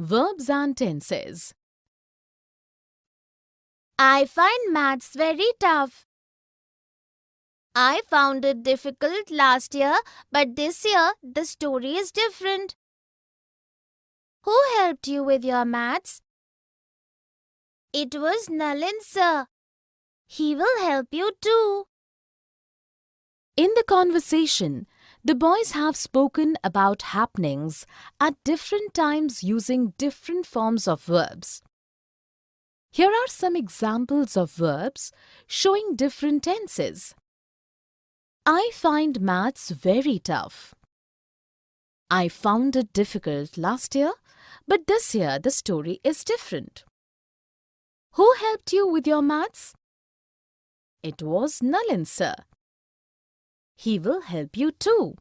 Verbs and tenses. I find maths very tough. I found it difficult last year, but this year the story is different. Who helped you with your maths? It was Nalin sir. He will help you too. In the conversation, the boys have spoken about happenings at different times using different forms of verbs. Here are some examples of verbs showing different tenses. I find maths very tough. I found it difficult last year, but this year the story is different. Who helped you with your maths? It was Nalin sir. He will help you too.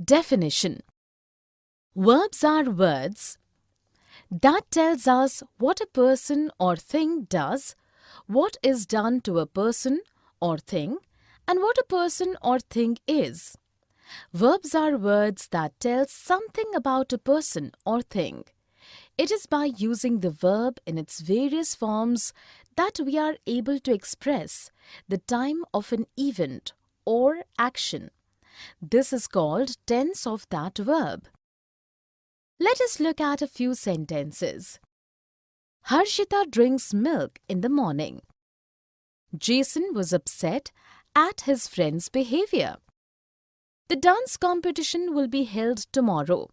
Definition. Verbs are words that tells us what a person or thing does, what is done to a person or thing, and what a person or thing is. Verbs are words that tell something about a person or thing. It is by using the verb in its various forms that we are able to express the time of an event or action. This is called tense of that verb. Let us look at a few sentences. Harshita drinks milk in the morning. Jason was upset at his friend's behavior. The dance competition will be held tomorrow.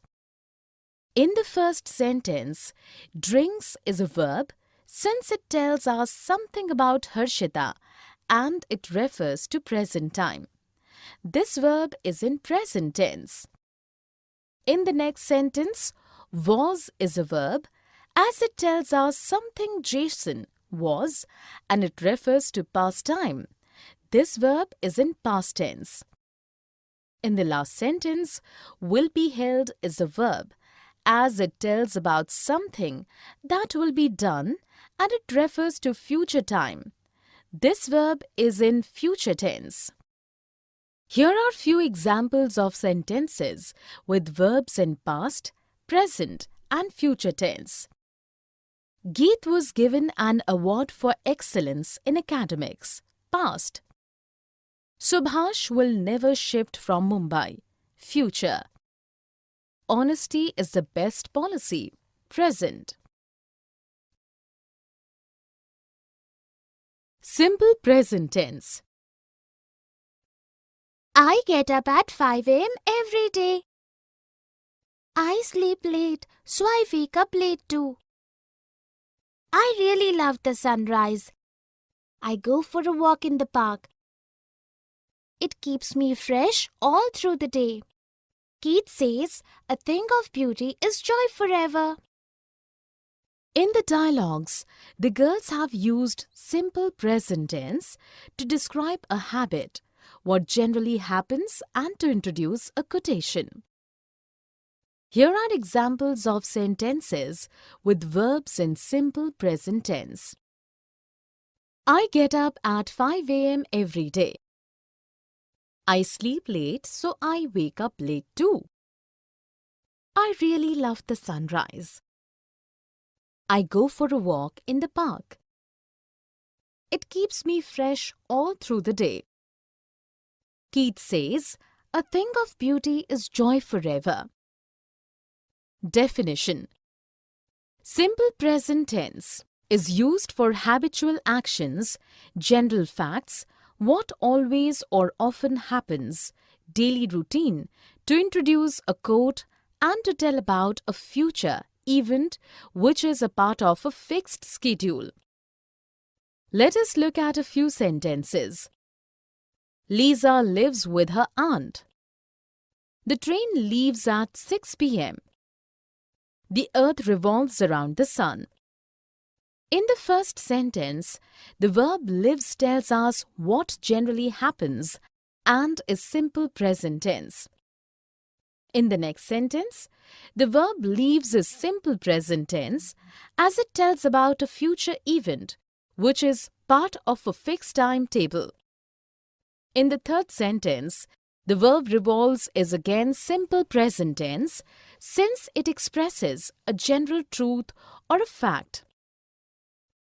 In the first sentence, drinks is a verb since it tells us something about Harshita and it refers to present time. This verb is in present tense. In the next sentence, was is a verb as it tells us something Jason was and it refers to past time. This verb is in past tense. In the last sentence, will be held is a verb as it tells about something that will be done and it refers to future time. This verb is in future tense. Here are few examples of sentences with verbs in past, present and future tense. Geet was given an award for excellence in academics. Past. Subhash will never shift from Mumbai. Future. Honesty is the best policy. Present. Simple present tense. I get up at 5 a.m. every day. I sleep late, so I wake up late too. I really love the sunrise. I go for a walk in the park. It keeps me fresh all through the day. Keats says, a thing of beauty is joy forever. In the dialogues, the girls have used simple present tense to describe a habit, what generally happens, and to introduce a quotation. Here are examples of sentences with verbs in simple present tense. I get up at 5 a.m. every day. I sleep late, so I wake up late too. I really love the sunrise. I go for a walk in the park. It keeps me fresh all through the day. Keats says, a thing of beauty is joy forever. Definition. Simple present tense is used for habitual actions, general facts, what always or often happens, daily routine, to introduce a quote and to tell about a future event which is a part of a fixed schedule. Let us look at a few sentences. Lisa lives with her aunt. The train leaves at 6 p.m. The earth revolves around the sun. In the first sentence, the verb lives tells us what generally happens and is simple present tense. In the next sentence, the verb leaves is simple present tense as it tells about a future event which is part of a fixed timetable. In the third sentence, the verb revolves is again simple present tense since it expresses a general truth or a fact.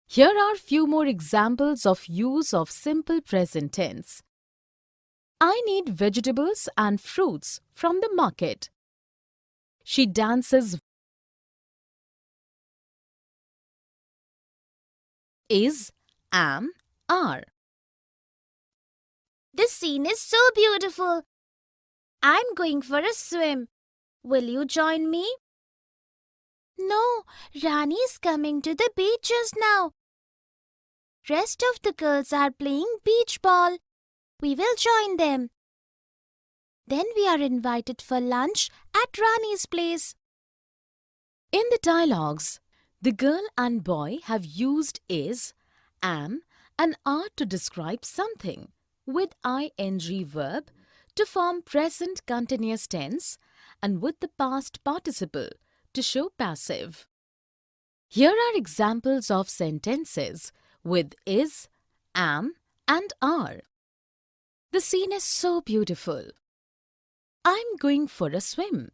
Here are few more examples of use of simple present tense. I need vegetables and fruits from the market. She dances. Is, am, are. This scene is so beautiful. I'm going for a swim. Will you join me? No, Rani is coming to the beach just now. Rest of the girls are playing beach ball. We will join them. Then we are invited for lunch at Rani's place. In the dialogues, the girl and boy have used is, am, and are to describe something with ing verb to form present continuous tense and with the past participle to show passive. Here are examples of sentences with is, am, and are. The scene is so beautiful. I'm going for a swim.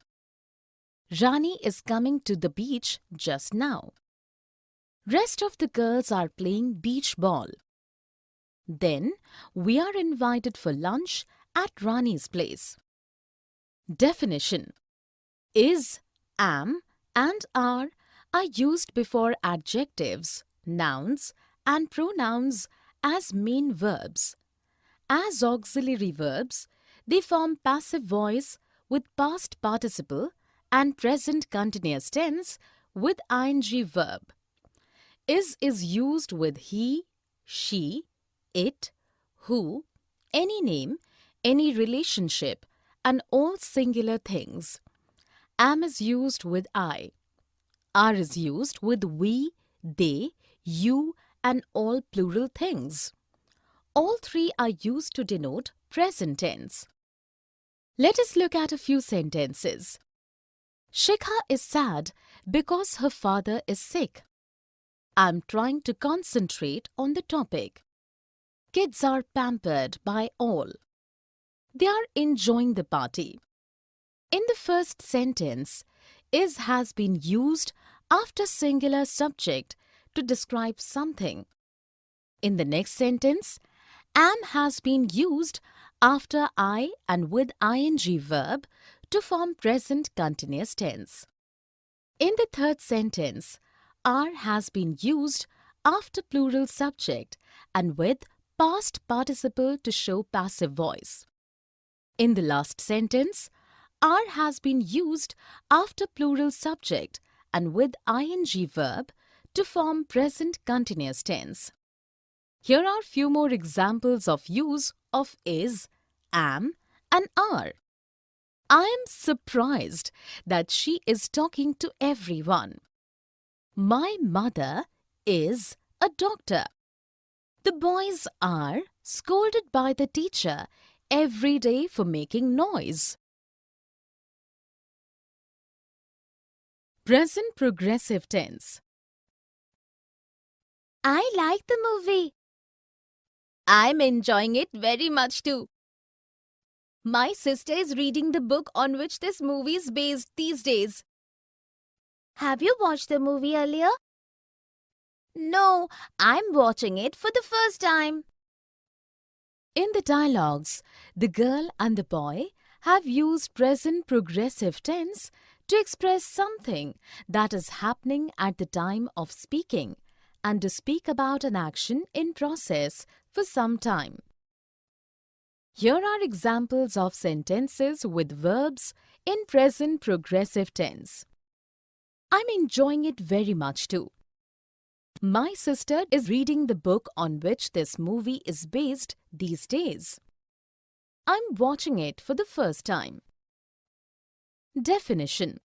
Rani is coming to the beach just now. Rest of the girls are playing beach ball. Then we are invited for lunch at Rani's place. Definition: is, am, and are used before adjectives, nouns, and pronouns as main verbs. As auxiliary verbs, they form passive voice with past participle and present continuous tense with ing verb. Is used with he, she, it, who, any name, any relationship, and all singular things. Am is used with I. Are is used with we, they, you, and all plural things. All three are used to denote present tense. Let us look at a few sentences. Shikha is sad because her father is sick. I'm trying to concentrate on the topic. Kids are pampered by all. They are enjoying the party. In the first sentence, is has been used after singular subject to describe something. In the next sentence, am has been used after I and with ing verb to form present continuous tense. In the third sentence, are has been used after plural subject and with past participle to show passive voice. In the last sentence, are has been used after plural subject and with ing verb to form present continuous tense. Here are few more examples of use of is, am, and are. I am surprised that she is talking to everyone. My mother is a doctor. The boys are scolded by the teacher every day for making noise. Present progressive tense. I like the movie. I'm enjoying it very much too. My sister is reading the book on which this movie is based these days. Have you watched the movie earlier? No, I'm watching it for the first time. In the dialogues, the girl and the boy have used present progressive tense to express something that is happening at the time of speaking and to speak about an action in process for some time. Here are examples of sentences with verbs in present progressive tense. I'm enjoying it very much too. My sister is reading the book on which this movie is based these days. I'm watching it for the first time. Definition: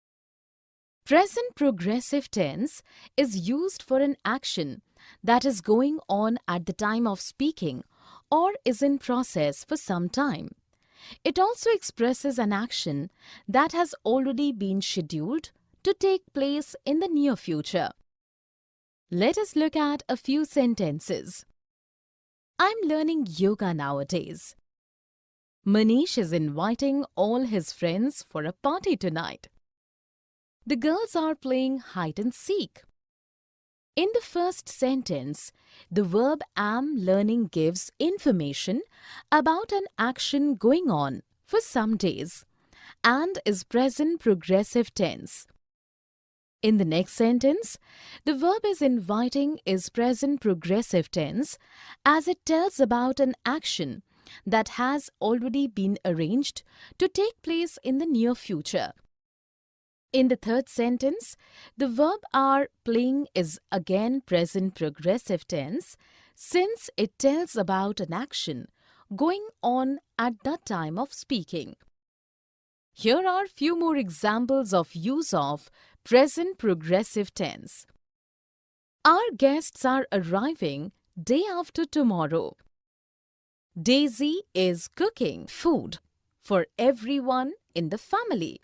present progressive tense is used for an action that is going on at the time of speaking or is in process for some time. It also expresses an action that has already been scheduled to take place in the near future. Let us look at a few sentences. I'm learning yoga nowadays. Manish is inviting all his friends for a party tonight. The girls are playing hide and seek. In the first sentence, the verb am learning gives information about an action going on for some days and is present progressive tense. In the next sentence, the verb is inviting is present progressive tense as it tells about an action that has already been arranged to take place in the near future. In the third sentence, the verb are playing is again present progressive tense since it tells about an action going on at the time of speaking. Here are few more examples of use of present progressive tense. Our guests are arriving day after tomorrow. Daisy is cooking food for everyone in the family.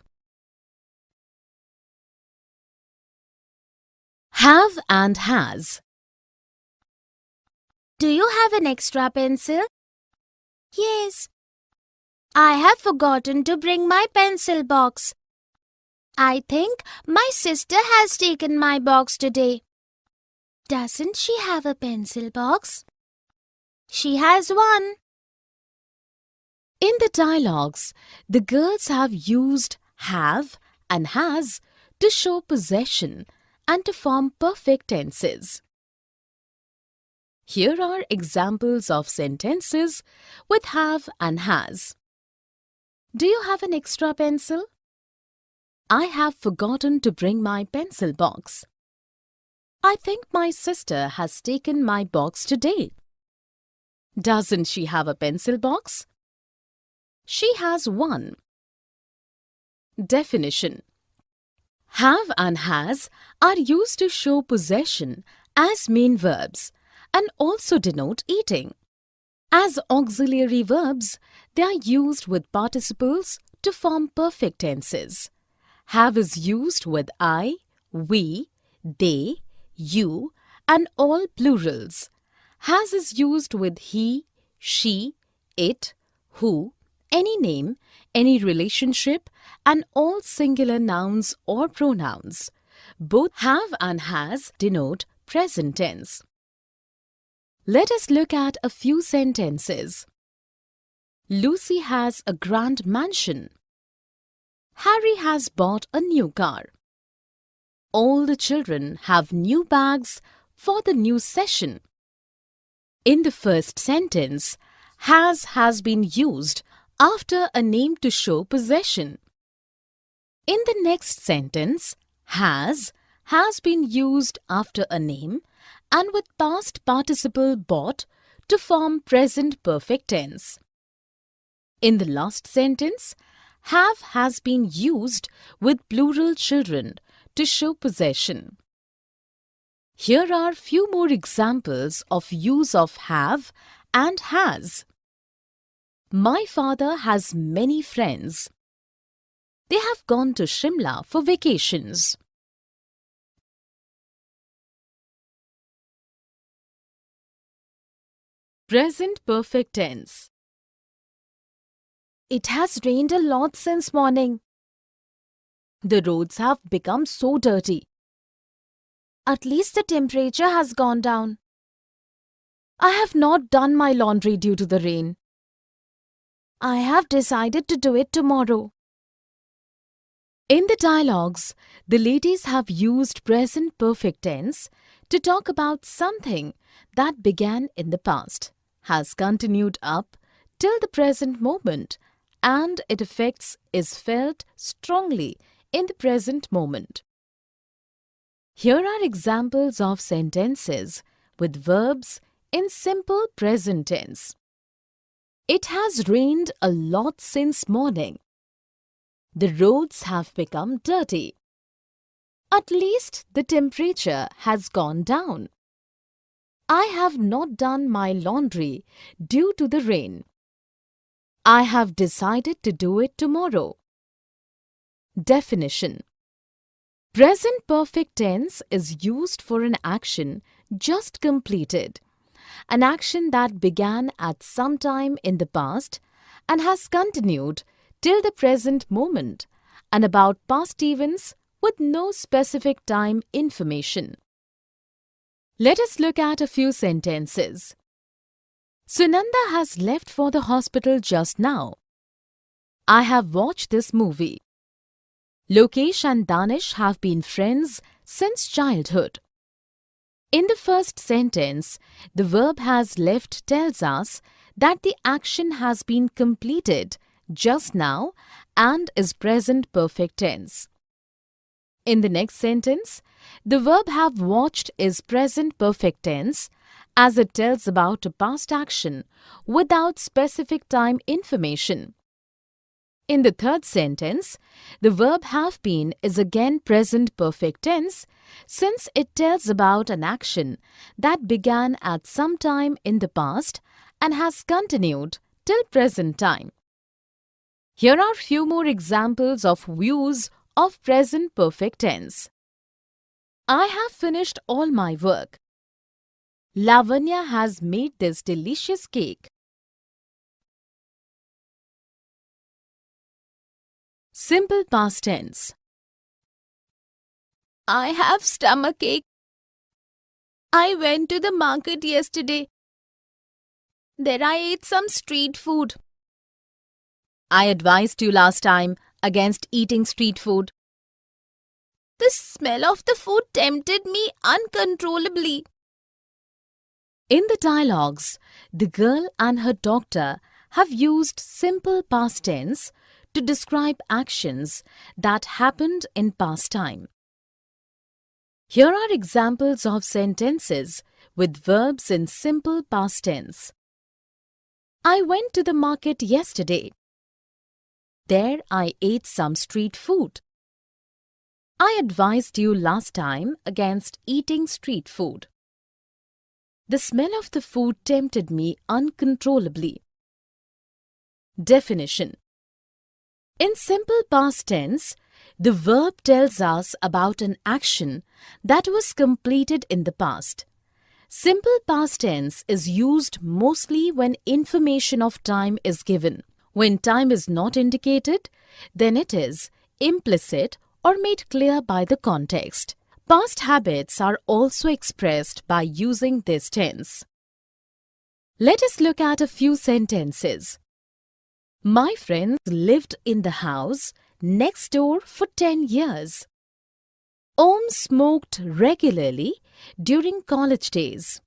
Have and has. Do you have an extra pencil? Yes. I have forgotten to bring my pencil box. I think my sister has taken my box today. Doesn't she have a pencil box? She has one. In the dialogues, the girls have used have and has to show possession and to form perfect tenses. Here are examples of sentences with have and has. Do you have an extra pencil? I have forgotten to bring my pencil box. I think my sister has taken my box today. Doesn't she have a pencil box? She has one. Definition. Have and has are used to show possession as main verbs and also denote eating. As auxiliary verbs, they are used with participles to form perfect tenses. Have is used with I, we, they, you, and all plurals. Has is used with he, she, it, who, any name, any relationship, and all singular nouns or pronouns. Both have and has denote present tense. Let us look at a few sentences. Lucy has a grand mansion. Harry has bought a new car. All the children have new bags for the new session. In the first sentence, has been used after a name to show possession. In the next sentence, has been used after a name and with past participle bought to form present perfect tense. In the last sentence, has been used with plural children to show possession. Here are few more examples of use of have and has. My father has many friends. They have gone to Shimla for vacations. Present perfect tense. It has rained a lot since morning. The roads have become so dirty. At least the temperature has gone down. I have not done my laundry due to the rain. I have decided to do it tomorrow. In the dialogues, the ladies have used present perfect tense to talk about something that began in the past, has continued up till the present moment, and its effects is felt strongly in the present moment. Here are examples of sentences with verbs in simple present tense. It has rained a lot since morning. The roads have become dirty. At least the temperature has gone down. I have not done my laundry due to the rain. I have decided to do it tomorrow. Definition. Present perfect tense is used for an action just completed, an action that began at some time in the past and has continued till the present moment, and about past events with no specific time information. Let us look at a few sentences. Sunanda has left for the hospital just now. I have watched this movie. Lokesh and Danish have been friends since childhood. In the first sentence, the verb has left tells us that the action has been completed just now and is present perfect tense. In the next sentence, the verb have watched is present perfect tense as it tells about a past action without specific time information. In the third sentence, the verb have been is again present perfect tense since it tells about an action that began at some time in the past and has continued till present time. Here are few more examples of use of present perfect tense. I have finished all my work. Lavanya has made this delicious cake. Simple past tense. I have stomachache. I went to the market yesterday. There I ate some street food. I advised you last time against eating street food. The smell of the food tempted me uncontrollably. In the dialogues, the girl and her doctor have used simple past tense to describe actions that happened in past time. Here are examples of sentences with verbs in simple past tense. I went to the market yesterday. There I ate some street food. I advised you last time against eating street food. The smell of the food tempted me uncontrollably. Definition. In simple past tense, the verb tells us about an action that was completed in the past. Simple past tense is used mostly when information of time is given. When time is not indicated, then it is implicit or made clear by the context. Past habits are also expressed by using this tense. Let us look at a few sentences. My friends lived in the house next door for 10 years. Om smoked regularly during college days.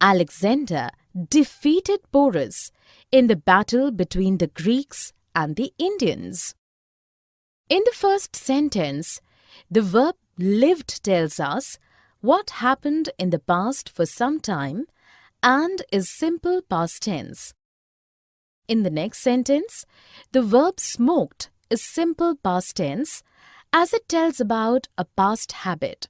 Alexander defeated Porus in the battle between the Greeks and the Indians. In the first sentence, the verb lived tells us what happened in the past for some time and is simple past tense. In the next sentence, the verb smoked is simple past tense as it tells about a past habit.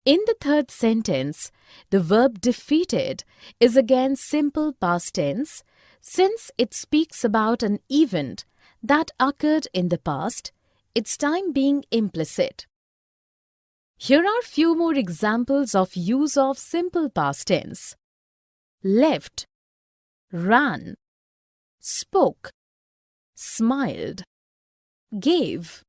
In the third sentence, the verb defeated is again simple past tense since it speaks about an event that occurred in the past, its time being implicit. Here are few more examples of use of simple past tense. Left, ran, spoke, smiled, gave.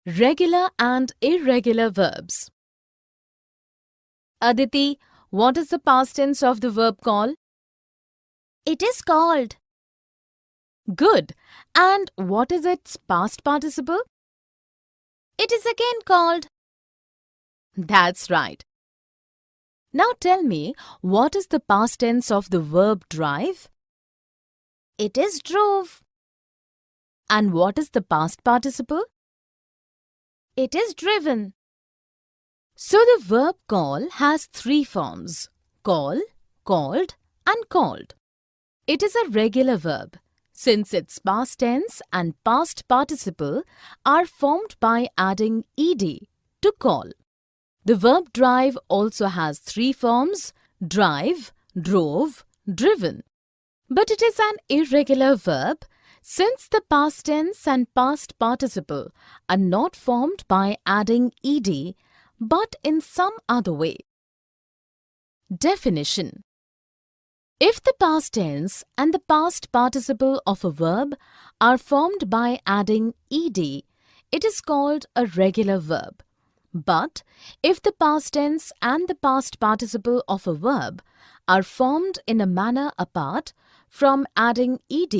Regular and irregular verbs. Aditi, what is the past tense of the verb call? It is called. Good. And what is its past participle? It is again called. That's right. Now tell me, what is the past tense of the verb drive? It is drove. And what is the past participle? It is driven. So the verb call has three forms: call, called, and called. It is a regular verb since its past tense and past participle are formed by adding ed to call. The verb drive also has three forms: drive, drove, driven. But it is an irregular verb since the past tense and past participle are not formed by adding ed but in some other way. Definition. If the past tense and the past participle of a verb are formed by adding ed, it is called a regular verb. But if the past tense and the past participle of a verb are formed in a manner apart from adding ed,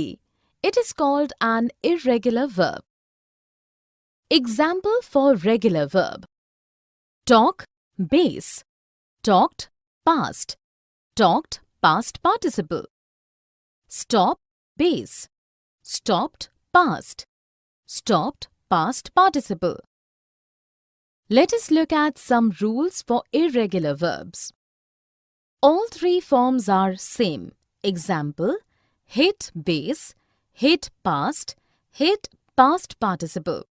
it is called an irregular verb. Example for regular verb: talk, base; talked, past; talked, past participle; stop, base; stopped, past; stopped, past participle. Let us look at some rules for irregular verbs. All three forms are same. Example: hit, base; hit, past; hit, past participle.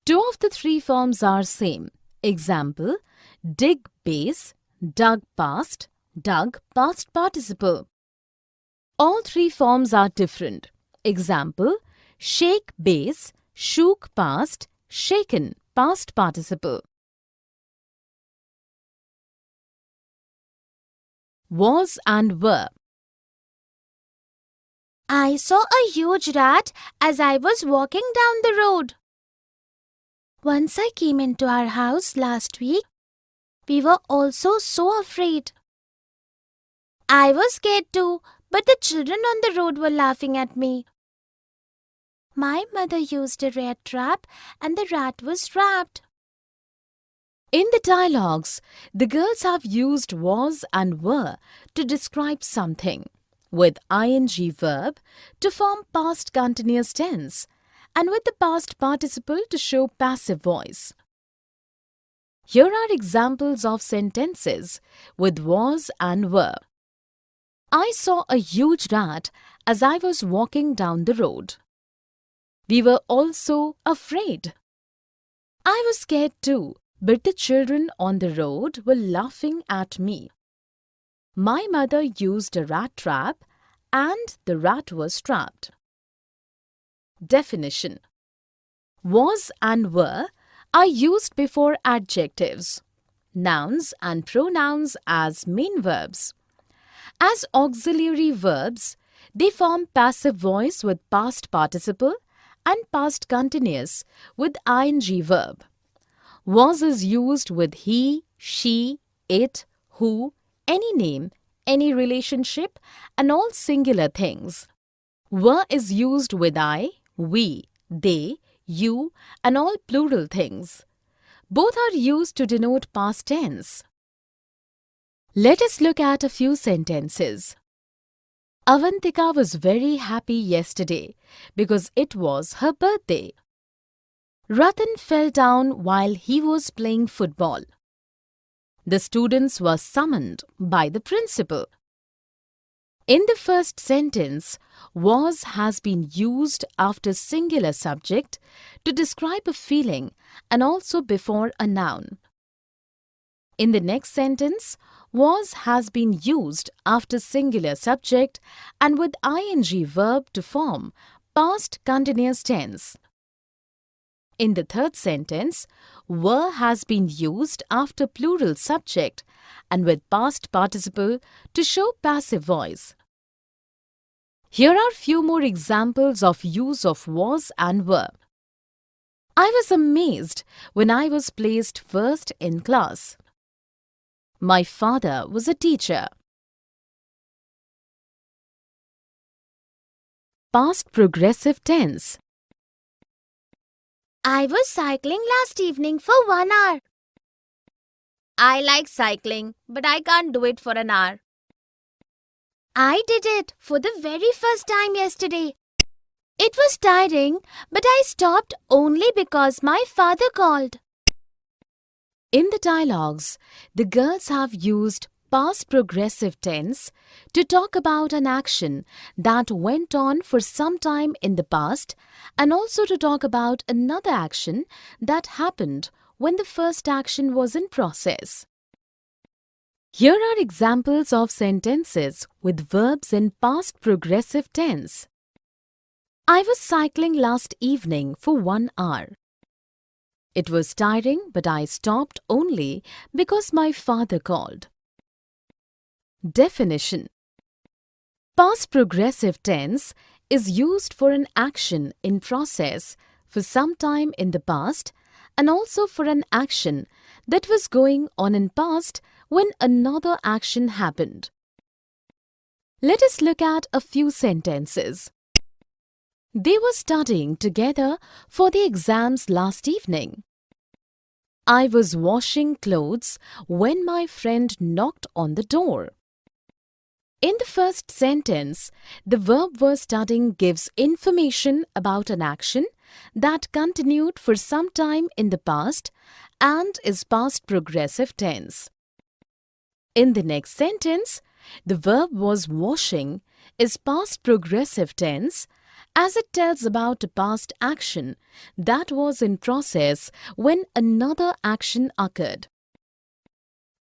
Two of the three forms are same. Example: dig, base; dug, past; dug, past participle. All three forms are different. Example: shake, base; shook, past; shaken, past participle. Was and were. I saw a huge rat as I was walking down the road. Once I came into our house last week, we were also so afraid. I was scared too, but the children on the road were laughing at me. My mother used a rat trap and the rat was trapped. In the dialogues, the girls have used was and were to describe something, with ing verb to form past continuous tense and with the past participle to show passive voice. Here are examples of sentences with was and were. I saw a huge rat as I was walking down the road. We were also afraid. I was scared too, but the children on the road were laughing at me. My mother used a rat trap and the rat was trapped. Definition: was and were are used before adjectives, nouns and pronouns as main verbs. As auxiliary verbs, they form passive voice with past participle and past continuous with ing verb. Was is used with he, she, it, who, any name, any relationship, and all singular things. Were is used with I, we, they, you, and all plural things. Both are used to denote past tense. Let us look at a few sentences. Avantika was very happy yesterday because it was her birthday. Ratan fell down while he was playing football. The students were summoned by the principal. In the first sentence, was has been used after singular subject to describe a feeling and also before a noun. In the next sentence, was has been used after singular subject and with ing verb to form past continuous tense. In the third sentence, were has been used after plural subject and with past participle to show passive voice. Here are few more examples of use of was and were. I was amazed when I was placed first in class. My father was a teacher. Past progressive tense. I was cycling last evening for 1 hour. I like cycling, but I can't do it for an hour. I did it for the very first time yesterday. It was tiring, but I stopped only because my father called. In the dialogues, the girls have used past progressive tense to talk about an action that went on for some time in the past and also to talk about another action that happened when the first action was in process. Here are examples of sentences with verbs in past progressive tense. I was cycling last evening for 1 hour. It was tiring, but I stopped only because my father called. Definition: Past progressive tense is used for an action in process for some time in the past and also for an action that was going on in past when another action happened. Let us look at a few sentences. They were studying together for the exams last evening. I was washing clothes when my friend knocked on the door. In the first sentence, the verb were studying gives information about an action that continued for some time in the past and is past progressive tense. In the next sentence, the verb was washing is past progressive tense as it tells about a past action that was in process when another action occurred.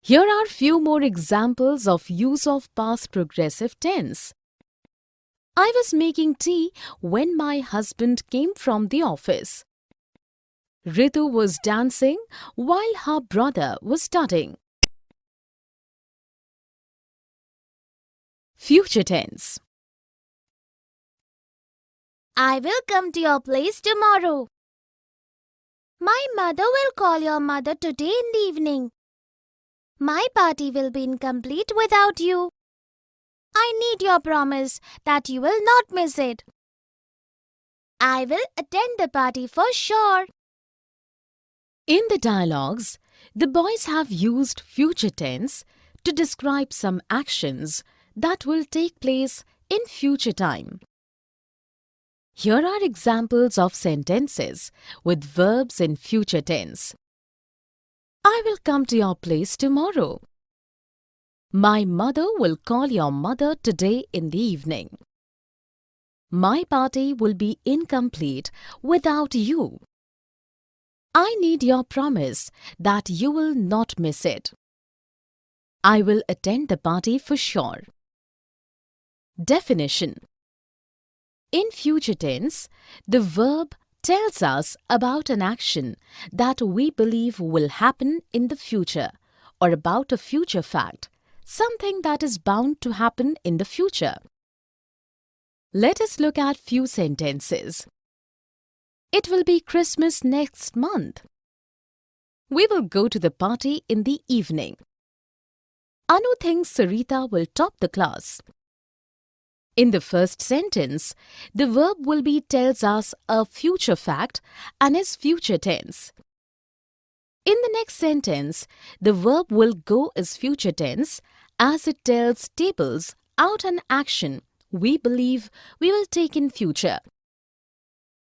Here are few more examples of use of past progressive tense. I was making tea when my husband came from the office. Ritu was dancing while her brother was studying. Future tense. I will come to your place tomorrow. My mother will call your mother today in the evening. My party will be incomplete without you. I need your promise that you will not miss it. I will attend the party for sure. In the dialogues, the boys have used future tense to describe some actions that will take place in future time. Here are examples of sentences with verbs in future tense. I will come to your place tomorrow. My mother will call your mother today in the evening. My party will be incomplete without you. I need your promise that you will not miss it. I will attend the party for sure. Definition. In future tense, the verb tells us about an action that we believe will happen in the future or about a future fact, something that is bound to happen in the future. Let us look at few sentences. It will be Christmas next month. We will go to the party in the evening. Anu thinks Sarita will top the class. In the first sentence, the verb will be tells us a future fact and is future tense. In the next sentence, the verb will go is future tense as it tells tables out an action we believe we will take in future.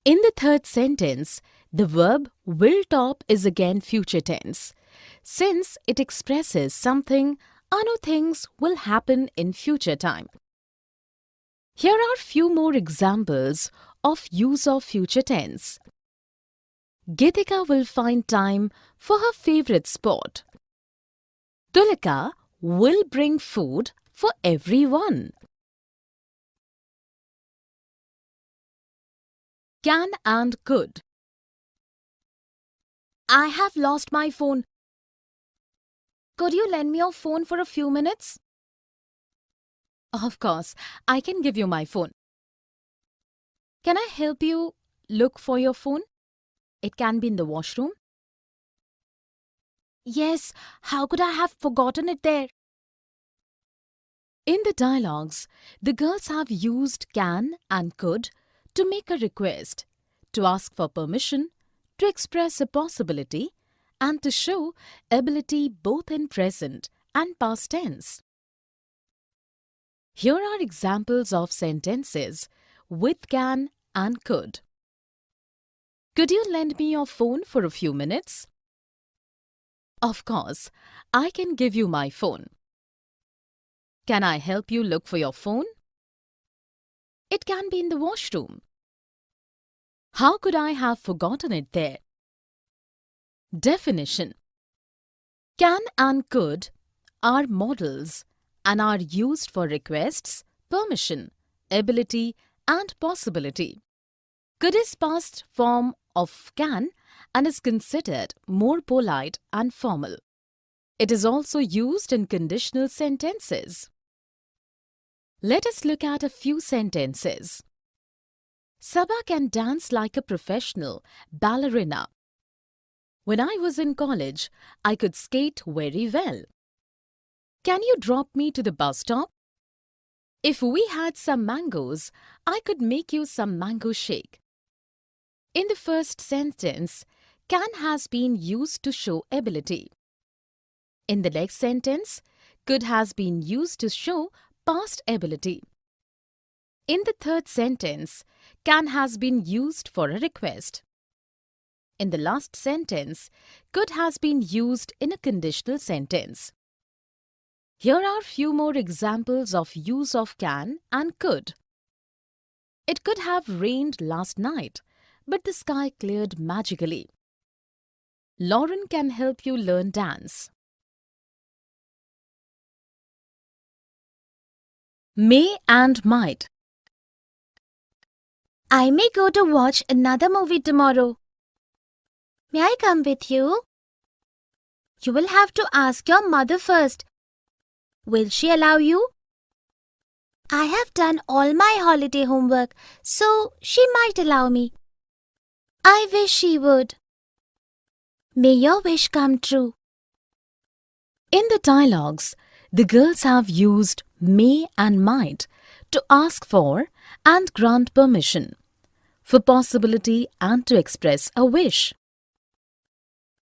In the third sentence, the verb will top is again future tense since it expresses something Anu thinks will happen in future time. Here are few more examples of use of future tense. Gitika will find time for her favorite sport. Tulika will bring food for everyone. Can and could. I have lost my phone. Could you lend me your phone for a few minutes? Of course, I can give you my phone. Can I help you look for your phone? It can be in the washroom. Yes, how could I have forgotten it there? In the dialogues, the girls have used can and could to make a request, to ask for permission, to express a possibility, and to show ability both in present and past tense. Here are examples of sentences with can and could. Could you lend me your phone for a few minutes? Of course, I can give you my phone. Can I help you look for your phone? It can be in the washroom. How could I have forgotten it there? Definition. Can and could are modals and are used for requests, permission, ability, and possibility. Could is past form of can and is considered more polite and formal. It is also used in conditional sentences. Let us look at a few sentences. Sabha can dance like a professional ballerina. When I was in college, I could skate very well. Can you drop me to the bus stop? If we had some mangoes, I could make you some mango shake. In the first sentence, can has been used to show ability. In the next sentence, could has been used to show past ability. In the third sentence, can has been used for a request. In the last sentence, could has been used in a conditional sentence. Here are few more examples of use of can and could. It could have rained last night, but the sky cleared magically. Lauren can help you learn dance. May and might. I may go to watch another movie tomorrow. May I come with you? You will have to ask your mother first. Will she allow you? I have done all my holiday homework, so she might allow me. I wish she would. May your wish come true. In the dialogues, the girls have used may and might to ask for and grant permission, for possibility and to express a wish.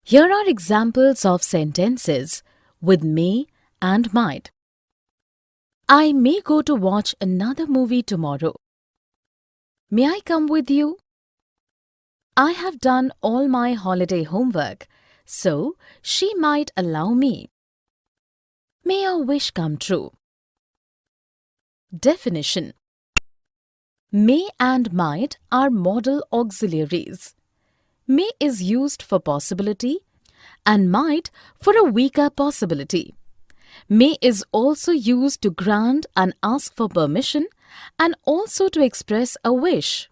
Here are examples of sentences with may and might. I may go to watch another movie tomorrow. May I come with you? I have done all my holiday homework, so she might allow me. May your wish come true. Definition. May and might are modal auxiliaries. May is used for possibility and might for a weaker possibility. May is also used to grant and ask for permission and also to express a wish.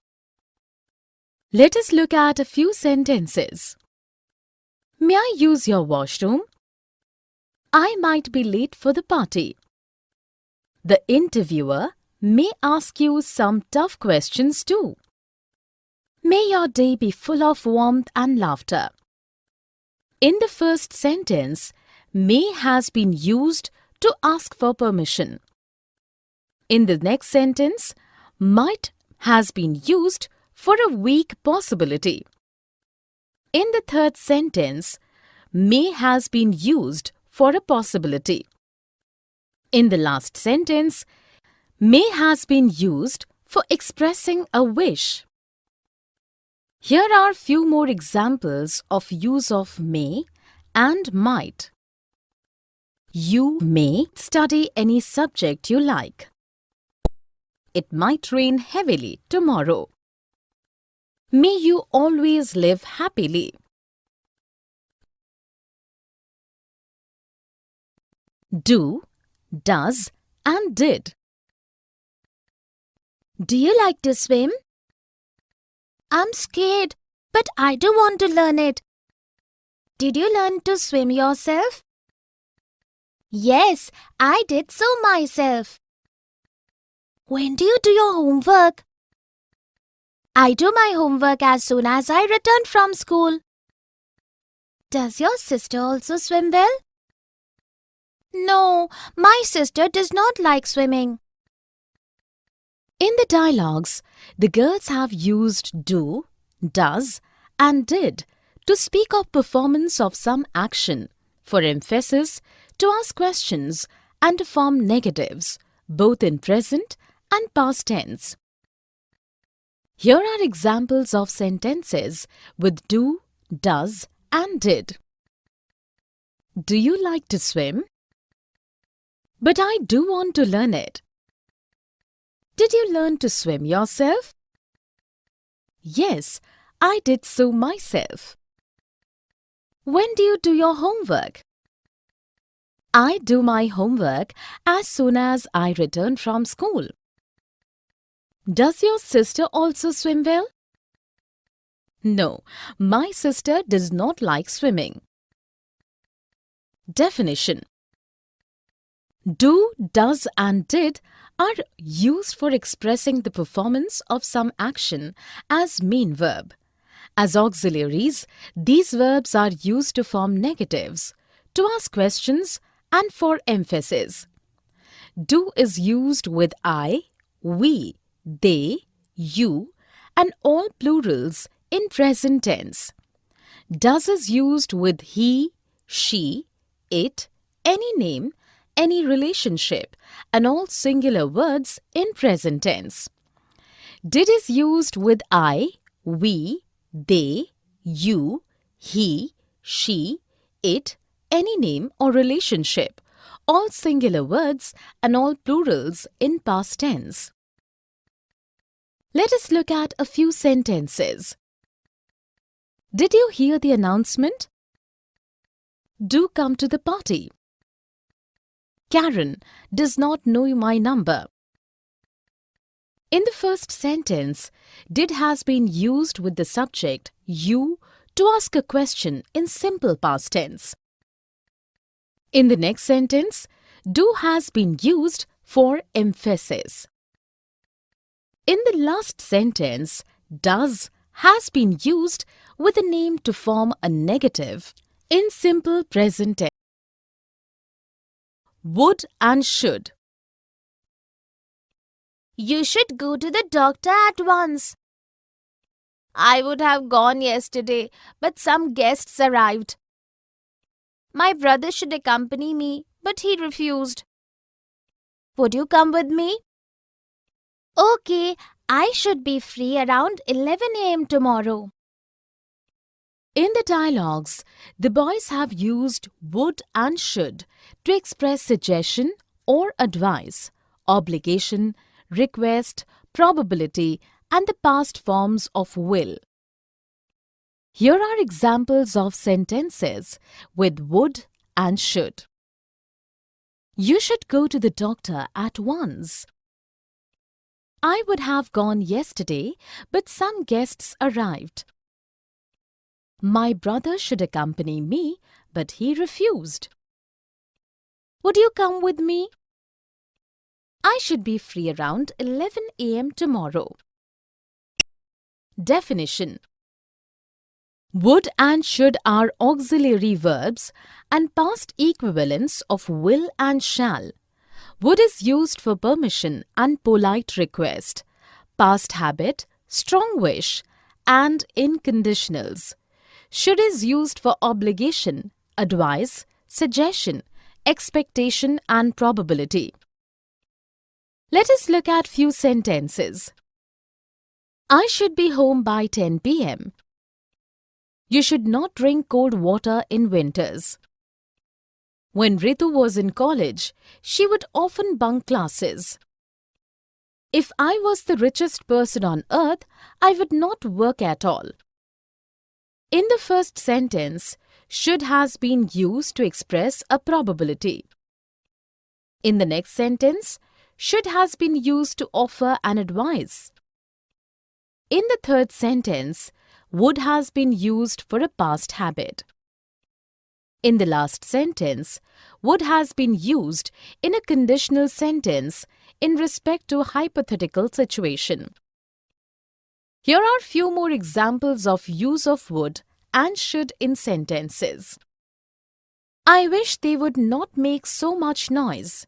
Let us look at a few sentences. May I use your washroom? I might be late for the party. The interviewer may ask you some tough questions too. May your day be full of warmth and laughter. In the first sentence, may has been used to ask for permission. In the next sentence, might has been used for a weak possibility. In the third sentence, may has been used for a possibility. In the last sentence, may has been used for expressing a wish. Here are few more examples of use of may and might. You may study any subject you like. It might rain heavily tomorrow. May you always live happily. Do, does, and did. Do you like to swim? I'm scared, but I do want to learn it. Did you learn to swim yourself? Yes, I did so myself. When do you do your homework? I do my homework as soon as I return from school. Does your sister also swim well? No, my sister does not like swimming. In the dialogues, the girls have used do, does, and did to speak of performance of some action, for emphasis, to ask questions, and to form negatives, both in present and past tense. Here are examples of sentences with do, does, and did. Do you like to swim? But I do want to learn it. Did you learn to swim yourself? Yes, I did so myself. When do you do your homework? I do my homework as soon as I return from school. Does your sister also swim well? No, my sister does not like swimming. Definition. Do, does, and did are used for expressing the performance of some action as main verb. As auxiliaries, these verbs are used to form negatives, to ask questions, and for emphasis. Do is used with I, we, they, you, and all plurals in present tense. Does is used with he, she, it, any name, any relationship, and all singular words in present tense. Did is used with I, we, they, you, he, she, it, any name or relationship, all singular words and all plurals in past tense. Let us look at a few sentences. Did you hear the announcement? Do come to the party. Karen does not know my number. In the first sentence, did has been used with the subject you to ask a question in simple past tense. In the next sentence, do has been used for emphasis. In the last sentence, does has been used with a name to form a negative in simple present tense. Would and should. You should go to the doctor at once. I would have gone yesterday, but some guests arrived. My brother should accompany me, but he refused. Would you come with me? Okay, I should be free around 11 a.m. tomorrow. In the dialogues, the boys have used would and should to express suggestion or advice, obligation, request, probability, and the past forms of will. Here are examples of sentences with would and should. You should go to the doctor at once. I would have gone yesterday, but some guests arrived. My brother should accompany me, but he refused. Would you come with me? I should be free around 11 a.m. tomorrow. Definition. Would and should are auxiliary verbs and past equivalents of will and shall. Would is used for permission and polite request, past habit, strong wish, and in conditionals. Should is used for obligation, advice, suggestion, expectation, and probability. Let us look at few sentences. I should be home by 10 p.m. You should not drink cold water in winters. When Ritu was in college, she would often bunk classes. If I was the richest person on earth, I would not work at all. In the first sentence, should has been used to express a probability. In the next sentence, should has been used to offer an advice. In the third sentence, would has been used for a past habit. In the last sentence, would has been used in a conditional sentence in respect to a hypothetical situation. Here are few more examples of use of would and should in sentences. I wish they would not make so much noise.